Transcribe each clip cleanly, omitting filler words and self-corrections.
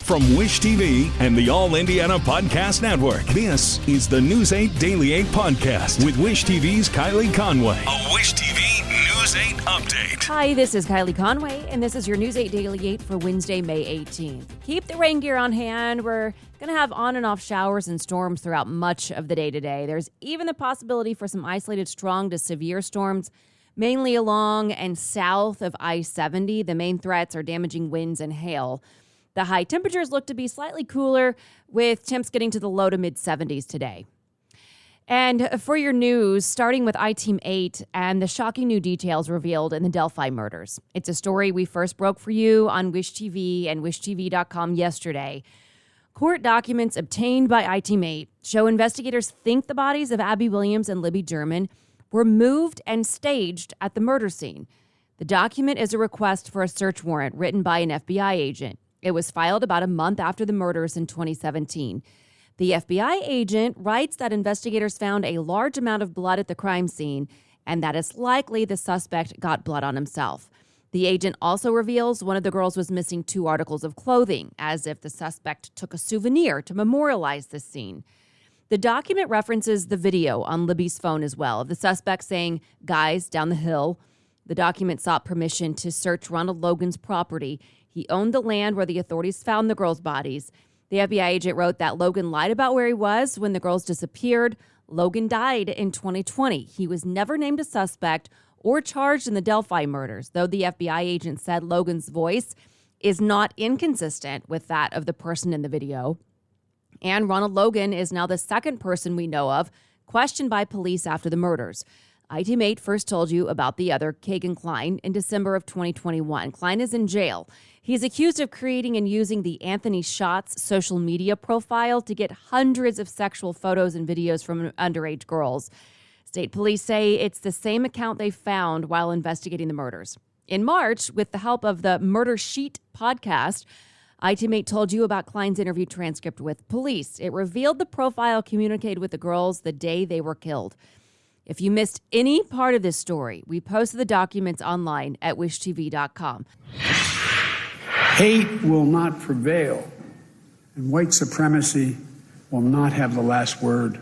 From Wish TV and the All Indiana Podcast Network, this is the News 8 Daily 8 Podcast with Wish TV's Kylie Conway. A Wish TV News 8 update. Hi, this is Kylie Conway, and this is your News 8 Daily 8 for Wednesday, May 18th. Keep the rain gear on hand. We're going to have on and off showers and storms throughout much of the day today. There's even the possibility for some isolated strong to severe storms, mainly along and south of I-70. The main threats are damaging winds and hail. The high temperatures look to be slightly cooler, with temps getting to the low to mid-70s today. And for your news, starting with I-Team 8 and the shocking new details revealed in the Delphi murders. It's a story we first broke for you on Wish TV and WishTV.com yesterday. Court documents obtained by I-Team 8 show investigators think the bodies of Abby Williams and Libby German were moved and staged at the murder scene. The document is a request for a search warrant written by an FBI agent. It was filed about a month after the murders in 2017. The FBI agent writes that investigators found a large amount of blood at the crime scene and that it's likely the suspect got blood on himself. The agent also reveals one of the girls was missing 2 articles of clothing, as if the suspect took a souvenir to memorialize this scene. The document references the video on Libby's phone as well of the suspect saying, "Guys, down the hill." The document sought permission to search Ronald Logan's property. He owned the land where the authorities found the girls' bodies. The FBI agent wrote that Logan lied about where he was when the girls disappeared. Logan died in 2020. He was never named a suspect or charged in the Delphi murders, though the FBI agent said Logan's voice is not inconsistent with that of the person in the video. And Ronald Logan is now the second person we know of questioned by police after the murders. I-Team 8 first told you about the other, Kagan Klein, in December of 2021. Klein is in jail. He's accused of creating and using the Anthony Shots social media profile to get hundreds of sexual photos and videos from underage girls. State police say it's the same account they found while investigating the murders. In March, with the help of the Murder Sheet podcast, I-Team 8 told you about Klein's interview transcript with police. It revealed the profile communicated with the girls the day they were killed. If you missed any part of this story, we posted the documents online at WishTV.com. Hate will not prevail, and white supremacy will not have the last word.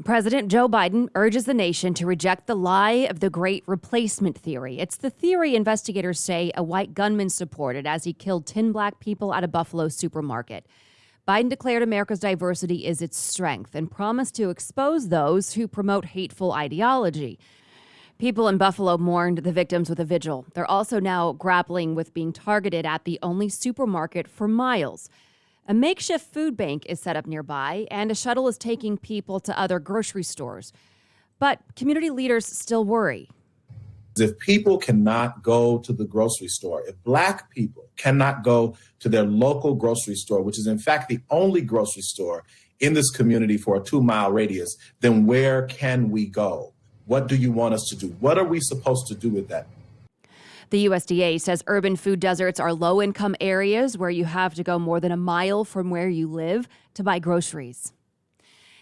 President Joe Biden urges the nation to reject the lie of the Great Replacement theory. It's the theory investigators say a white gunman supported as he killed 10 black people at a Buffalo supermarket. Biden declared America's diversity is its strength and promised to expose those who promote hateful ideology. People in Buffalo mourned the victims with a vigil. They're also now grappling with being targeted at the only supermarket for miles. A makeshift food bank is set up nearby, and a shuttle is taking people to other grocery stores. But community leaders still worry. If people cannot go to the grocery store, if black people cannot go to their local grocery store, which is in fact the only grocery store in this community for a 2-mile radius, then where can we go? What do you want us to do? What are we supposed to do with that? The USDA says urban food deserts are low-income areas where you have to go more than a mile from where you live to buy groceries.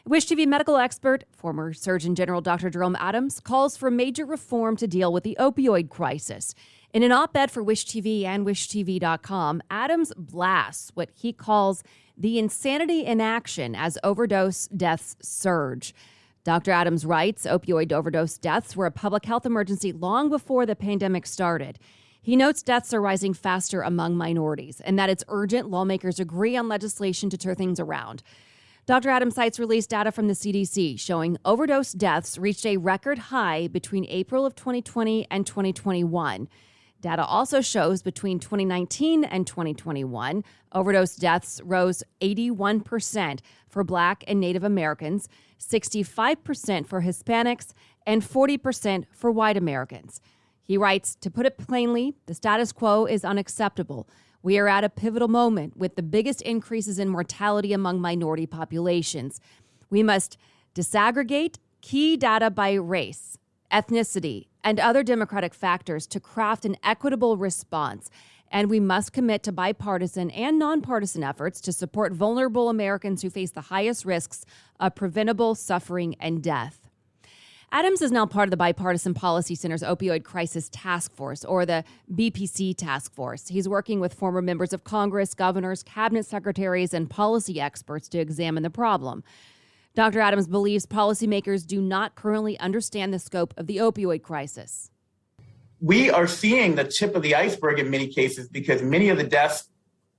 Wish TV medical expert, former Surgeon General Dr. Jerome Adams, calls for major reform to deal with the opioid crisis. In an op-ed for Wish TV and WishTV.com, Adams blasts what he calls the insanity in action as overdose deaths surge. Dr. Adams writes opioid overdose deaths were a public health emergency long before the pandemic started. He notes deaths are rising faster among minorities and that it's urgent lawmakers agree on legislation to turn things around. Dr. Adams cites released data from the CDC showing overdose deaths reached a record high between April of 2020 and 2021. Data also shows between 2019 and 2021, overdose deaths rose 81% for Black and Native Americans, 65% for Hispanics, and 40% for white Americans. He writes, to put it plainly, the status quo is unacceptable. We are at a pivotal moment with the biggest increases in mortality among minority populations. We must disaggregate key data by race, ethnicity, and other democratic factors to craft an equitable response. And we must commit to bipartisan and nonpartisan efforts to support vulnerable Americans who face the highest risks of preventable suffering and death. Adams is now part of the Bipartisan Policy Center's Opioid Crisis Task Force, or the BPC Task Force. He's working with former members of Congress, governors, cabinet secretaries, and policy experts to examine the problem. Dr. Adams believes policymakers do not currently understand the scope of the opioid crisis. We are seeing the tip of the iceberg in many cases because many of the deaths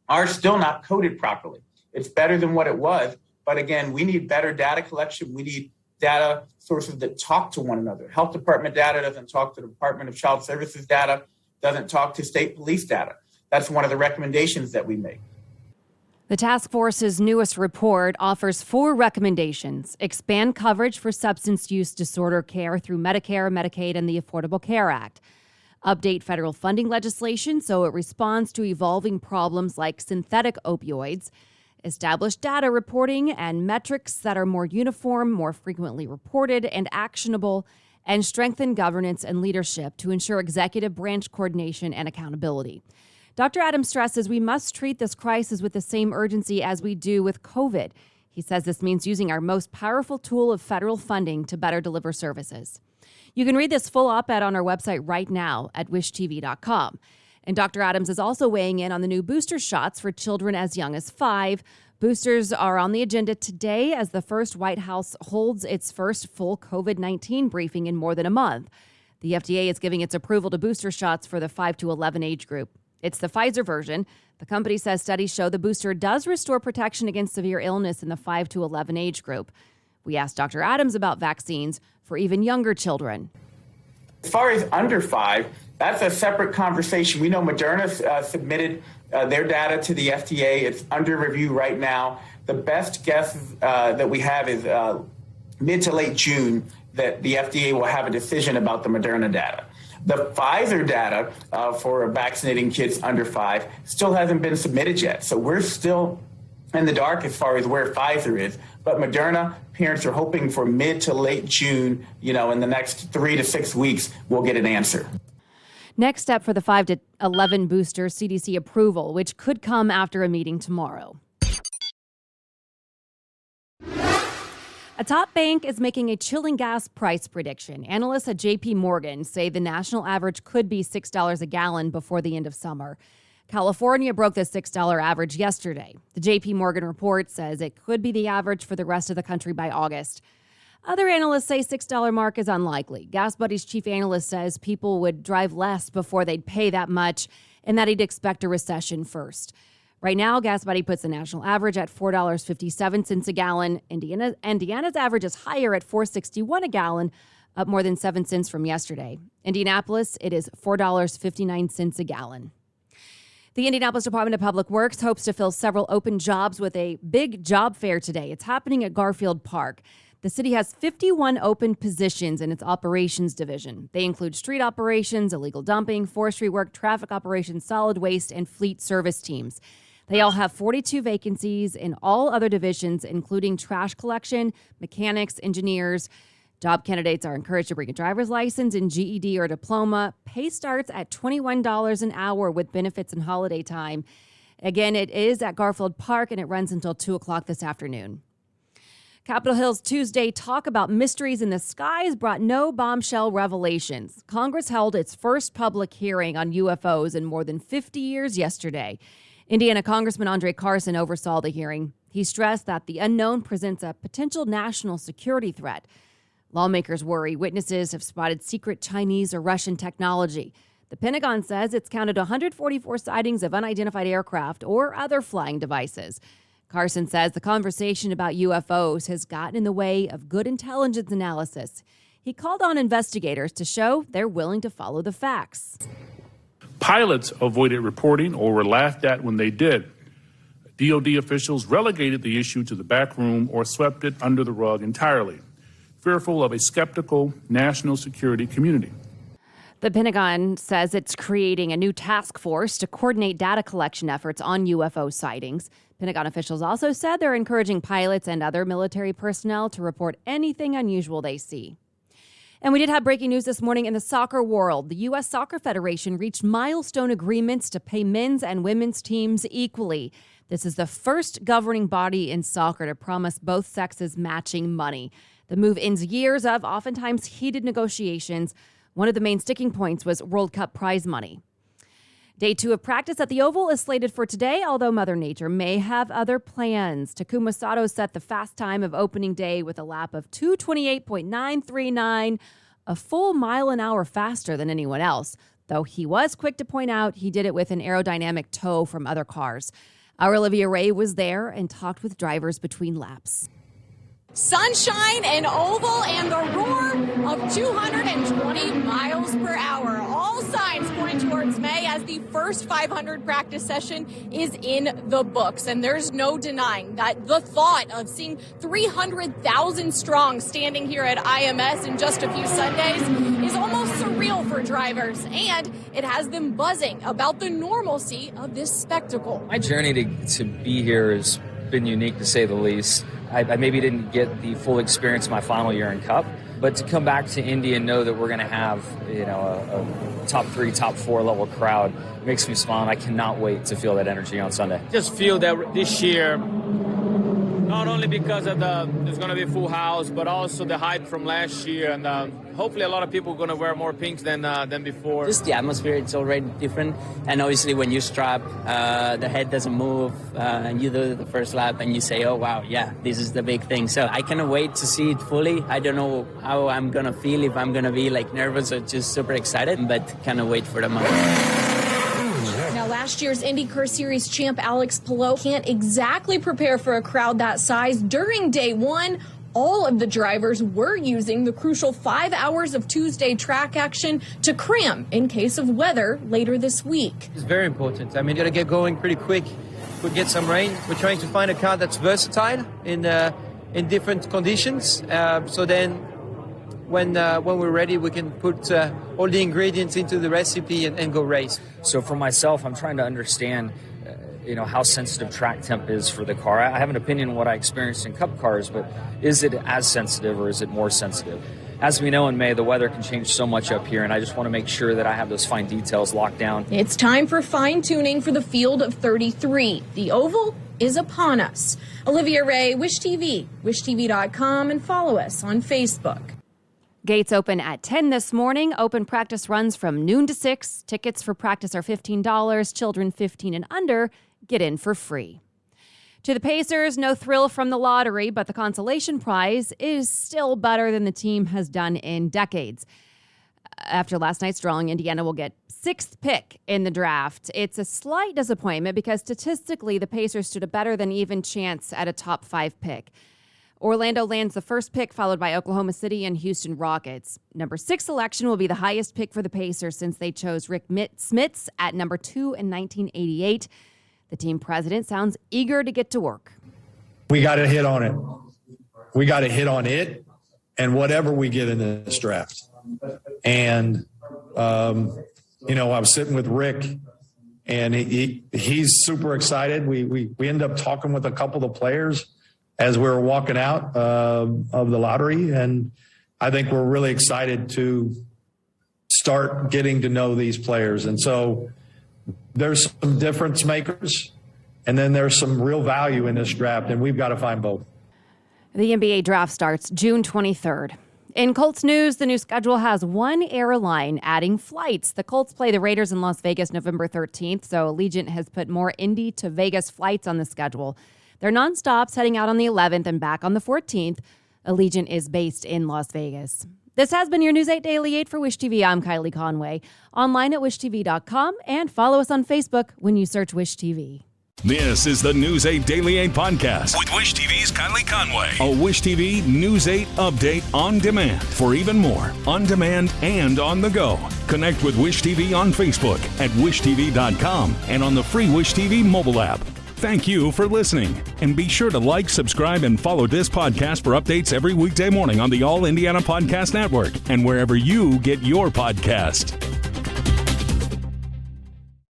are still not coded properly. It's better than what it was, but again, we need better data collection. We need data sources that talk to one another. Health Department data doesn't talk to the Department of Child Services data, doesn't talk to state police data. That's one of the recommendations that we make. The task force's newest report offers 4 recommendations: expand coverage for substance use disorder care through Medicare, Medicaid, and the Affordable Care Act; update federal funding legislation so it responds to evolving problems like synthetic opioids; establish data reporting and metrics that are more uniform, more frequently reported, and actionable; and strengthen governance and leadership to ensure executive branch coordination and accountability. Dr. Adams stresses we must treat this crisis with the same urgency as we do with COVID. He says this means using our most powerful tool of federal funding to better deliver services. You can read this full op-ed on our website right now at wishtv.com. And Dr. Adams is also weighing in on the new booster shots for children as young as 5. Boosters are on the agenda today as the first White House holds its first full COVID-19 briefing in more than a month. The FDA is giving its approval to booster shots for the 5 to 11 age group. It's the Pfizer version. The company says studies show the booster does restore protection against severe illness in the 5 to 11 age group. We asked Dr. Adams about vaccines for even younger children. As far as under 5, that's a separate conversation. We know Moderna submitted their data to the FDA. It's under review right now. The best guess that we have is mid to late June that the FDA will have a decision about the Moderna data. The Pfizer data for vaccinating kids under 5 still hasn't been submitted yet. So we're still in the dark as far as where Pfizer is. But Moderna, parents are hoping for mid to late June, in the next 3 to 6 weeks, we'll get an answer. Next step for the 5 to 11 booster CDC approval, which could come after a meeting tomorrow. A top bank is making a chilling gas price prediction. Analysts at J.P. Morgan say the national average could be $6 a gallon before the end of summer. California broke the $6 average yesterday. The J.P. Morgan report says it could be the average for the rest of the country by August. Other analysts say $6 mark is unlikely. Gas Buddy's chief analyst says people would drive less before they'd pay that much and that he'd expect a recession first. Right now, Gas Buddy puts the national average at $4.57 a gallon. Indiana's average is higher at $4.61 a gallon, up more than 7 cents from yesterday. Indianapolis, it is $4.59 a gallon. The Indianapolis Department of Public Works hopes to fill several open jobs with a big job fair today. It's happening at Garfield Park. The city has 51 open positions in its operations division. They include street operations, illegal dumping, forestry work, traffic operations, solid waste, and fleet service teams. They all have 42 vacancies in all other divisions, including trash collection, mechanics, engineers. Job candidates are encouraged to bring a driver's license and GED or diploma. Pay starts at $21 an hour with benefits and holiday time. Again, it is at Garfield Park, and it runs until 2 o'clock this afternoon. Capitol Hill's Tuesday talk about mysteries in the skies brought no bombshell revelations. Congress held its first public hearing on UFOs in more than 50 years yesterday. Indiana Congressman Andre Carson oversaw the hearing. He stressed that the unknown presents a potential national security threat. Lawmakers worry witnesses have spotted secret Chinese or Russian technology. The Pentagon says it's counted 144 sightings of unidentified aircraft or other flying devices. Carson says the conversation about UFOs has gotten in the way of good intelligence analysis. He called on investigators to show they're willing to follow the facts. Pilots avoided reporting or were laughed at when they did. DOD officials relegated the issue to the back room or swept it under the rug entirely, fearful of a skeptical national security community. The Pentagon says it's creating a new task force to coordinate data collection efforts on UFO sightings. Pentagon officials also said they're encouraging pilots and other military personnel to report anything unusual they see. And we did have breaking news this morning in the soccer world. The U.S. Soccer Federation reached milestone agreements to pay men's and women's teams equally. This is the first governing body in soccer to promise both sexes matching money. The move ends years of oftentimes heated negotiations. One of the main sticking points was World Cup prize money. Day 2 of practice at the Oval is slated for today, although Mother Nature may have other plans. Takuma Sato set the fast time of opening day with a lap of 2:28.939, a full mile an hour faster than anyone else, though he was quick to point out he did it with an aerodynamic tow from other cars. Our Olivia Ray was there and talked with drivers between laps. Sunshine, an oval, and the roar of 220 miles per hour. All signs point towards May as the first 500 practice session is in the books. And there's no denying that the thought of seeing 300,000 strong standing here at IMS in just a few Sundays is almost surreal for drivers. And it has them buzzing about the normalcy of this spectacle. My journey to be here has been unique, to say the least. I maybe didn't get the full experience my final year in Cup, but to come back to Indy and know that we're going to have, a top 3, top 4 level crowd makes me smile, and I cannot wait to feel that energy on Sunday. Just feel that this year, not only because of there's going to be a full house, but also the hype from last year, and hopefully a lot of people are going to wear more pink than before. Just the atmosphere, it's already different, and obviously when you strap, the head doesn't move, and you do the first lap, and you say, oh wow, yeah, this is the big thing. So I cannot wait to see it fully. I don't know how I'm going to feel, if I'm going to be nervous or just super excited, but cannot wait for the moment. Now, last year's IndyCar Series champ Alex Palou can't exactly prepare for a crowd that size. During day 1, all of the drivers were using the crucial 5 hours of Tuesday track action to cram in case of weather later this week. It's very important. I mean, got to get going pretty quick. Could get some rain. We're trying to find a car that's versatile in different conditions. So then when we're ready, we can put all the ingredients into the recipe and go race. So for myself, I'm trying to understand how sensitive track temp is for the car. I have an opinion on what I experienced in Cup cars, but is it as sensitive or is it more sensitive? As we know in May, the weather can change so much up here, and I just want to make sure that I have those fine details locked down. It's time for fine-tuning for the field of 33. The Oval is upon us. Olivia Ray, Wish TV, wishtv.com, and follow us on Facebook. Gates open at 10 this morning. Open practice runs from noon to 6. Tickets for practice are $15. Children 15 and under get in for free. To the Pacers, no thrill from the lottery, but the consolation prize is still better than the team has done in decades. After last night's drawing, Indiana will get 6th pick in the draft. It's a slight disappointment because statistically, the Pacers stood a better than even chance at a top 5 pick. Orlando lands the first pick, followed by Oklahoma City and Houston Rockets. Number 6 selection will be the highest pick for the Pacers since they chose Rick Smits at number 2 in 1988. The team president sounds eager to get to work. We got to hit on it. We got to hit on it and whatever we get in this draft. And, I was sitting with Rick, and he's super excited. We end up talking with a couple of players as we were walking out of the lottery. And I think we're really excited to start getting to know these players. And so there's some difference makers, and then there's some real value in this draft, and we've got to find both. The NBA draft starts June 23rd. In Colts news, the new schedule has one airline adding flights. The Colts play the Raiders in Las Vegas November 13th, so Allegiant has put more Indy to Vegas flights on the schedule. They're nonstops heading out on the 11th and back on the 14th. Allegiant is based in Las Vegas. This has been your News 8 Daily 8 for Wish TV. I'm Kylie Conway. Online at wishtv.com and follow us on Facebook when you search Wish TV. This is the News 8 Daily 8 podcast with Wish TV's Kylie Conway. A Wish TV News 8 update on demand for even more on demand and on the go. Connect with Wish TV on Facebook at wishtv.com and on the free Wish TV mobile app. Thank you for listening, and be sure to like, subscribe, and follow this podcast for updates every weekday morning on the All Indiana Podcast Network and wherever you get your podcast.